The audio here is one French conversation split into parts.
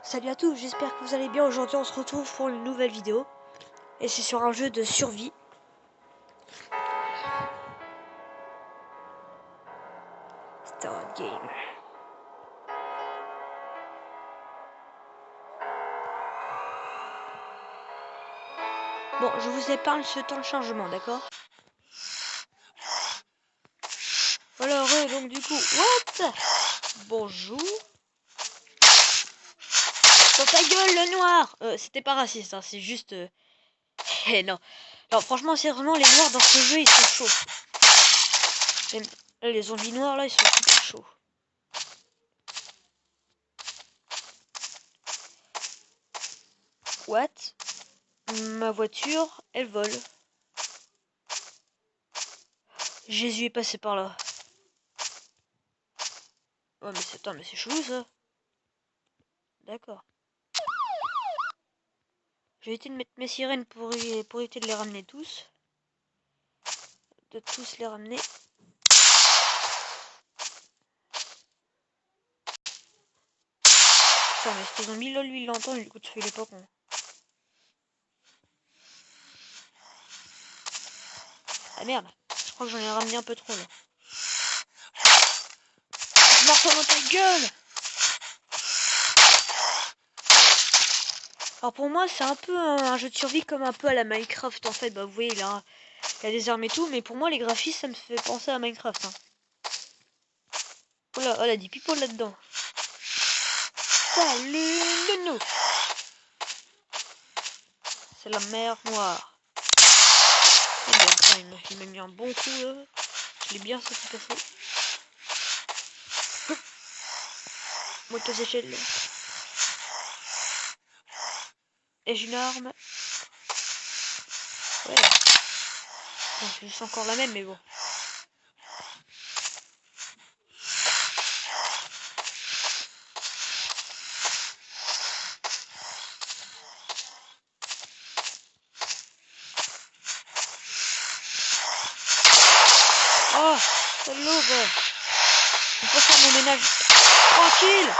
Salut à tous, j'espère que vous allez bien. Aujourd'hui on se retrouve pour une nouvelle vidéo. Et c'est sur un jeu de survie. Start game. Bon, je vous épargne ce temps de chargement, d'accord? Voilà, donc du coup, what? Bonjour. Dans ta gueule, le noir! C'était pas raciste, hein, c'est juste... Eh non. Alors franchement, sérieusement, les noirs dans ce jeu, ils sont chauds. Même, là, les zombies noirs, là, ils sont super chauds. What? Ma voiture, elle vole. Jésus est passé par là. Oh mais c'est, attends, mais c'est chelou ça. D'accord. Je vais éviter de mettre mes sirènes pour éviter de les ramener tous. De tous les ramener. Putain mais ce zombie là, lui il l'entend, du coup il est pas con. Ah merde, je crois que j'en ai ramené un peu trop là. Marteau dans ta gueule! Alors pour moi c'est un peu un jeu de survie comme un peu à la Minecraft en fait. Bah vous voyez il y a des armes et tout, mais pour moi les graphismes ça me fait penser à Minecraft. Hein. Oh là, oh là, des people là-dedans. Salut Nounou! C'est la mer noire. Oh merde, il m'a mis un bon coup là. Je l'ai bien sauté passé. Moto échelle. Ai-je une arme? Ouais. Bon, c'est juste encore la même, mais bon. Oh, c'est l'aube. Je peux faire mon ménage tranquille.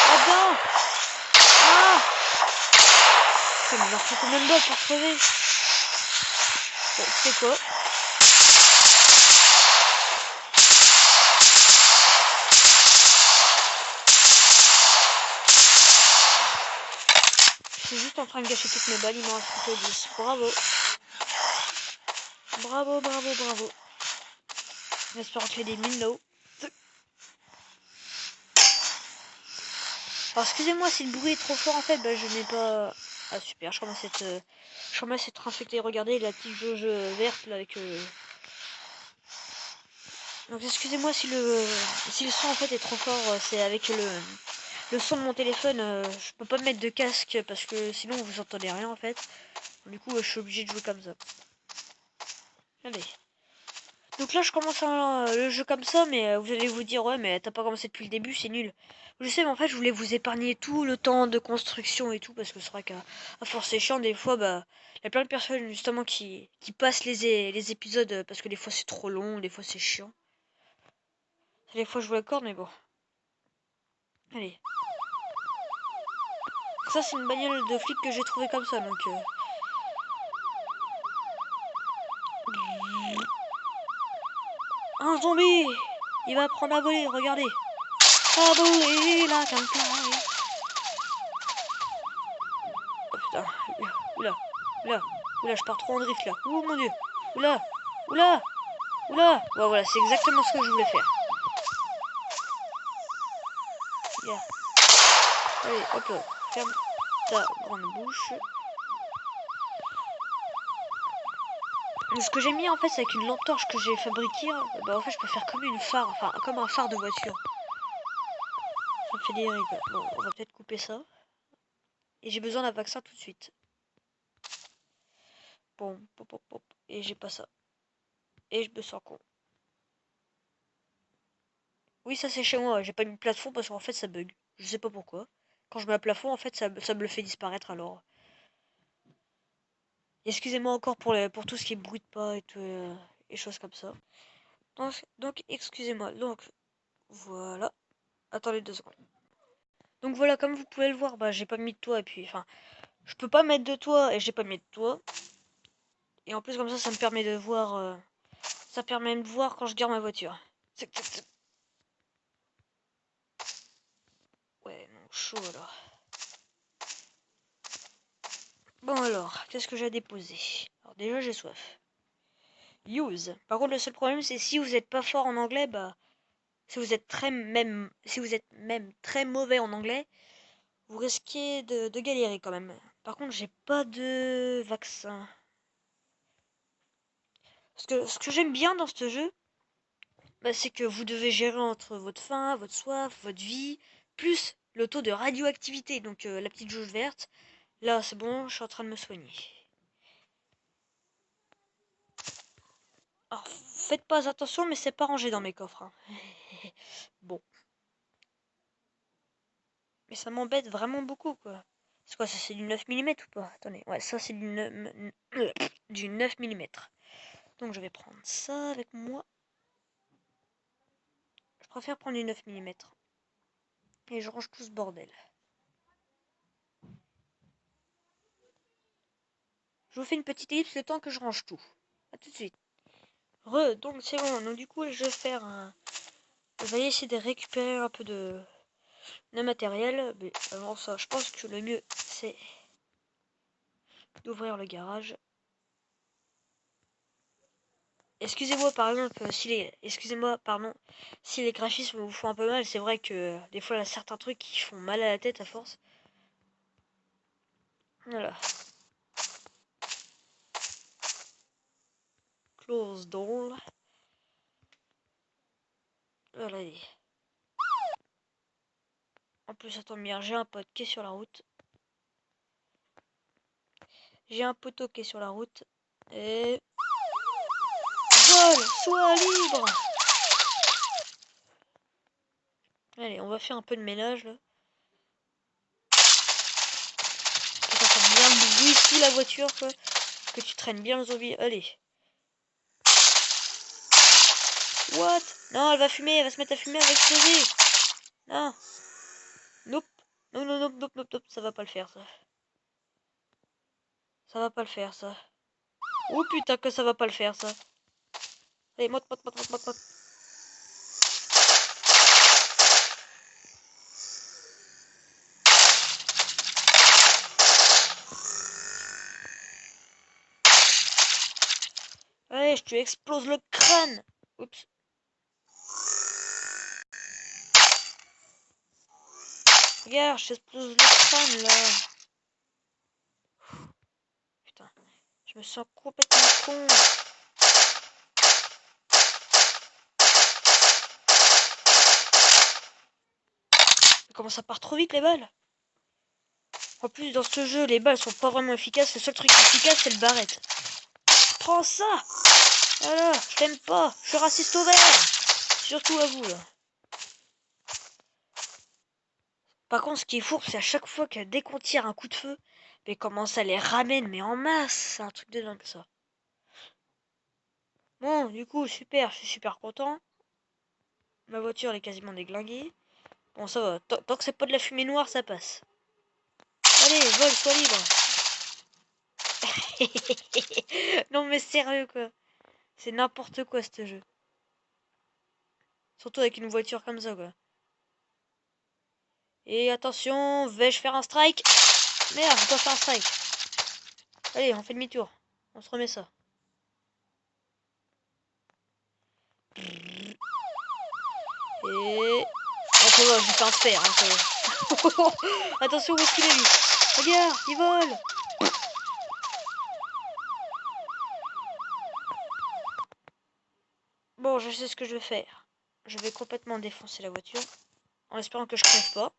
Là-dedans. Ah. Putain, mais il leur faut combien de balles pour crever? Bon, c'est quoi? Je suis juste en train de gâcher toutes mes balles, il m'en reste plutôt 10. Bravo. Bravo, bravo, bravo. J'espère qu'il y a des mines là-haut. Alors excusez-moi si le bruit est trop fort en fait, bah je n'ai pas... Ah super, je commence à être infecté. Regardez la petite jauge verte là avec... Donc excusez-moi si le son en fait est trop fort, c'est avec le son de mon téléphone, je peux pas mettre de casque parce que sinon vous entendez rien en fait. Du coup je suis obligé de jouer comme ça. Allez. Donc là je commence le jeu comme ça, mais vous allez vous dire ouais mais t'as pas commencé depuis le début, c'est nul. Je sais mais en fait je voulais vous épargner tout le temps de construction et tout parce que c'est vrai qu'à force c'est chiant des fois bah il y a plein de personnes justement qui passent les épisodes parce que des fois c'est trop long, des fois c'est chiant. Des fois je joue à corde mais bon. Allez. Ça c'est une bagnole de flic que j'ai trouvé comme ça donc un zombie. Il va apprendre à voler, regardez. À voler la campagne. Oh putain. Oula. Oula. Oula, je pars trop en drift là. Oh mon dieu. Oula. Oula. Oula. Bon voilà, c'est exactement ce que je voulais faire. Yeah. Allez, hop là. Ferme ta grande bouche. Ce que j'ai mis en fait, c'est avec une lampe torche que j'ai fabriquée. Bah en fait, je peux faire comme une phare, enfin comme un phare de voiture. Ça me fait des rires. Bon, on va peut-être couper ça. Et j'ai besoin d'un vaccin tout de suite. Bon, pop, pop, pop. Et j'ai pas ça. Et je me sens con. Oui, ça c'est chez moi. J'ai pas mis de plafond parce qu'en fait ça bug. Je sais pas pourquoi. Quand je mets un plafond, en fait, ça me le fait disparaître alors. Excusez-moi encore pour tout ce qui est bruit de pas et tout, et choses comme ça. Donc excusez-moi. Donc, voilà. Attendez 2 secondes. Donc voilà, comme vous pouvez le voir, bah j'ai pas mis de toit et puis enfin je peux pas mettre de toit et j'ai pas mis de toit. Et en plus comme ça me permet de voir ça permet de voir quand je garde ma voiture. Ouais, non, chaud alors. Bon alors, qu'est-ce que j'ai à déposer? Alors déjà j'ai soif. Use. Par contre le seul problème c'est si vous êtes pas fort en anglais, bah si vous êtes même très mauvais en anglais, vous risquez de galérer quand même. Par contre j'ai pas de vaccin. Parce que ce que j'aime bien dans ce jeu, bah, c'est que vous devez gérer entre votre faim, votre soif, votre vie, plus le taux de radioactivité. Donc la petite jauge verte. Là c'est bon, je suis en train de me soigner. Alors faites pas attention mais c'est pas rangé dans mes coffres. Hein. Bon. Mais ça m'embête vraiment beaucoup, quoi. C'est quoi, ça c'est du 9 mm ou pas? Attendez, ouais, ça c'est du 9 mm. Donc je vais prendre ça avec moi. Je préfère prendre du 9 mm. Et je range tout ce bordel. Je vous fais une petite ellipse le temps que je range tout. A tout de suite. Donc c'est bon. Donc du coup, je vais faire un... Je vais essayer de récupérer un peu de matériel. Mais avant ça, je pense que le mieux, c'est d'ouvrir le garage. Excusez-moi par exemple si les graphismes vous font un peu mal, c'est vrai que des fois il y a certains trucs qui font mal à la tête à force. Voilà. Close door. Voilà. En plus ça tombe bien, j'ai un pote qui est sur la route. J'ai un poteau qui est sur la route. Et... Vol, sois libre. Allez, on va faire un peu de ménage là. Que ça sent bien le bruit sous la voiture quoi. Que tu traînes bien le zombie. Allez. What? Non, elle va fumer, elle va se mettre à fumer, elle va exploser. Non. Nope. Non, non, nope, nope, nope, nope, ça va pas le faire ça. Ça va pas le faire ça. Oh putain que ça va pas le faire ça. Allez, motte, motte, motte, motte, motte, motte. Allez, je te explose le crâne. Oups. Regarde, je t'explose le crâne là. Putain, je me sens complètement con. Comment ça part trop vite les balles? En plus, dans ce jeu, les balles sont pas vraiment efficaces. Le seul truc efficace, c'est le barrette. Prends ça! Voilà, je t'aime pas. Je suis raciste au vert. Surtout à vous là. Par contre, ce qui est fou, c'est à chaque fois que dès qu'on tire un coup de feu, mais comment ça les ramène, mais en masse. C'est un truc de dingue ça. Bon, du coup, super, je suis super content. Ma voiture elle est quasiment déglinguée. Bon, ça va. Tant que c'est pas de la fumée noire, ça passe. Allez, vol, sois libre. Non, mais sérieux, quoi. C'est n'importe quoi, ce jeu. Surtout avec une voiture comme ça, quoi. Et attention, vais-je faire un strike? Merde, je dois faire un strike. Allez, on fait demi-tour. On se remet ça. Et... Oh, ça va, j'ai fait un spare, hein, ça va. Attention, où est-ce qu'il est, lui? Regarde, il vole. Bon, je sais ce que je vais faire. Je vais complètement défoncer la voiture. En espérant que je crève pas.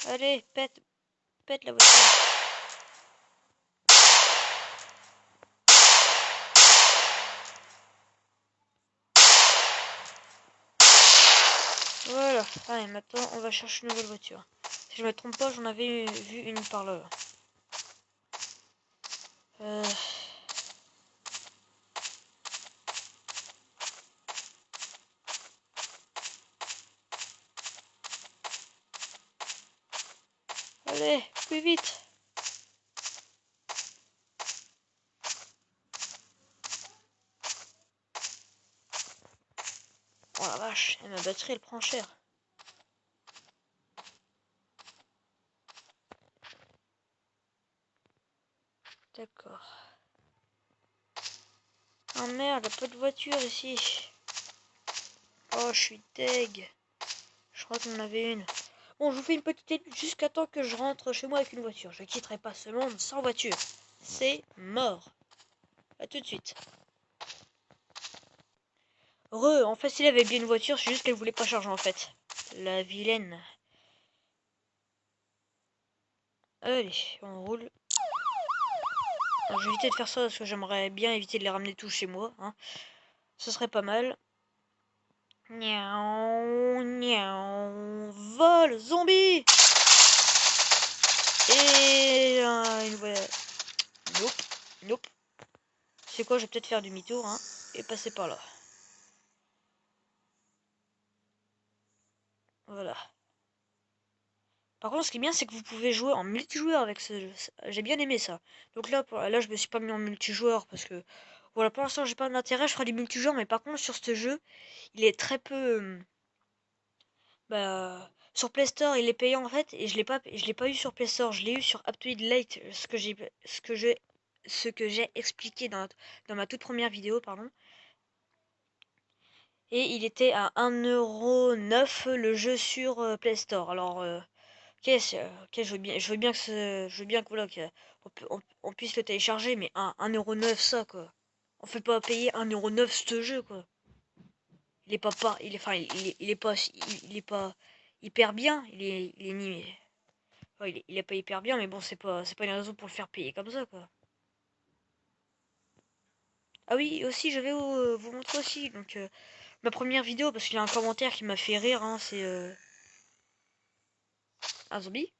Allez, pète la voiture. Voilà. Voilà, allez, maintenant on va chercher une nouvelle voiture. Si je me trompe pas, j'en avais vu une par là. Allez, plus vite. Oh la vache, et ma batterie elle prend cher. D'accord. Oh merde, pas de voiture ici. Oh, je suis deg. Je crois qu'on en avait une. Bon, je vous fais une petite étude jusqu'à temps que je rentre chez moi avec une voiture. Je quitterai pas ce monde sans voiture. C'est mort. A tout de suite. En fait, il avait bien une voiture, c'est juste qu'elle voulait pas charger en fait. La vilaine. Allez, on roule. Alors, je vais éviter de faire ça parce que j'aimerais bien éviter de les ramener tous chez moi. Hein. Ce serait pas mal. Niaou, niaou, vol, zombie. Et une voie. Nope, nope. C'est quoi, je vais peut-être faire demi-tour hein, et passer par là. Voilà. Par contre, ce qui est bien, c'est que vous pouvez jouer en multijoueur avec ce jeu. J'ai bien aimé ça. Donc là, là, je me suis pas mis en multijoueur parce que, voilà, pour l'instant, j'ai pas d'intérêt. Je ferai du multijoueur, mais par contre, sur ce jeu, il est très peu. Bah, sur Play Store, il est payant en fait, et je l'ai pas eu sur Play Store. Je l'ai eu sur Aptoide Lite, ce que j'ai expliqué dans ma toute première vidéo, pardon. Et il était à 1,9 € le jeu sur Play Store. Alors. Ok, ok, je veux bien que voilà, on puisse le télécharger, mais 1,9 € ça quoi. On fait pas payer 1,9 € ce jeu quoi. Il est pas, il est, enfin, il est pas hyper bien. Il est ni, ouais, il est pas hyper bien, mais bon, c'est pas une raison pour le faire payer comme ça quoi. Ah oui, aussi, je vais vous montrer aussi donc ma première vidéo parce qu'il y a un commentaire qui m'a fait rire. Hein, c'est un zombie.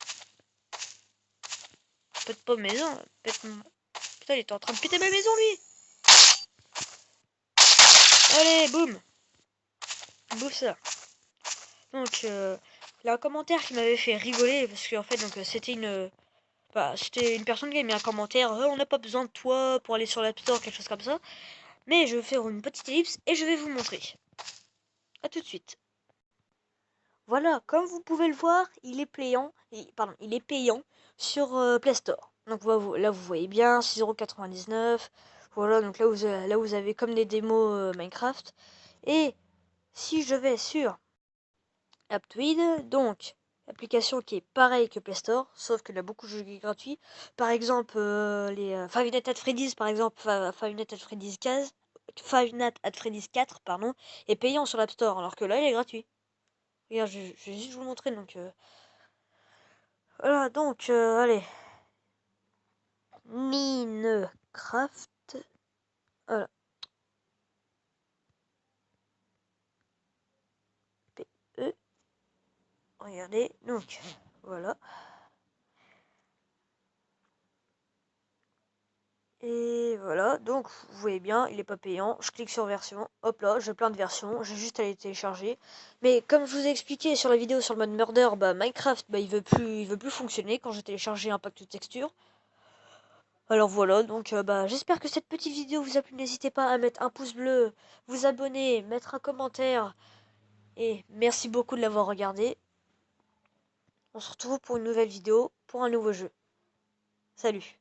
Pète pas maison, putain, il était en train de péter ma maison lui. Allez, boum. Bouffe ça. Donc, il y a un commentaire qui m'avait fait rigoler parce qu'en fait, donc c'était une personne qui a mis un commentaire. On n'a pas besoin de toi pour aller sur l'App Store, quelque chose comme ça. Mais je vais faire une petite ellipse et je vais vous montrer. A tout de suite. Voilà, comme vous pouvez le voir, il est payant. Pardon, il est payant sur Play Store. Donc là, vous voyez bien, 6,99 €. Voilà, donc là, vous avez comme des démos Minecraft. Et si je vais sur Aptoide, donc application qui est pareille que Play Store, sauf qu'il y a beaucoup de jeux gratuits. Par exemple, les Five Nights at Freddy's, par exemple, Five Nights at Freddy's 15, Five Nights at Freddy's 4, pardon, est payant sur l'App Store, alors que là, il est gratuit. Regarde, je vais juste vous montrer, donc... voilà, donc, allez. Minecraft. Voilà. PE. Regardez, donc, voilà. Et voilà, donc vous voyez bien, il est pas payant. Je clique sur version, hop là, j'ai plein de versions, j'ai juste à les télécharger. Mais comme je vous ai expliqué sur la vidéo sur le mode murder, bah Minecraft, bah il veut plus fonctionner quand j'ai téléchargé un pack de textures. Alors voilà, donc bah j'espère que cette petite vidéo vous a plu. N'hésitez pas à mettre un pouce bleu, vous abonner, mettre un commentaire. Et merci beaucoup de l'avoir regardé. On se retrouve pour une nouvelle vidéo, pour un nouveau jeu. Salut!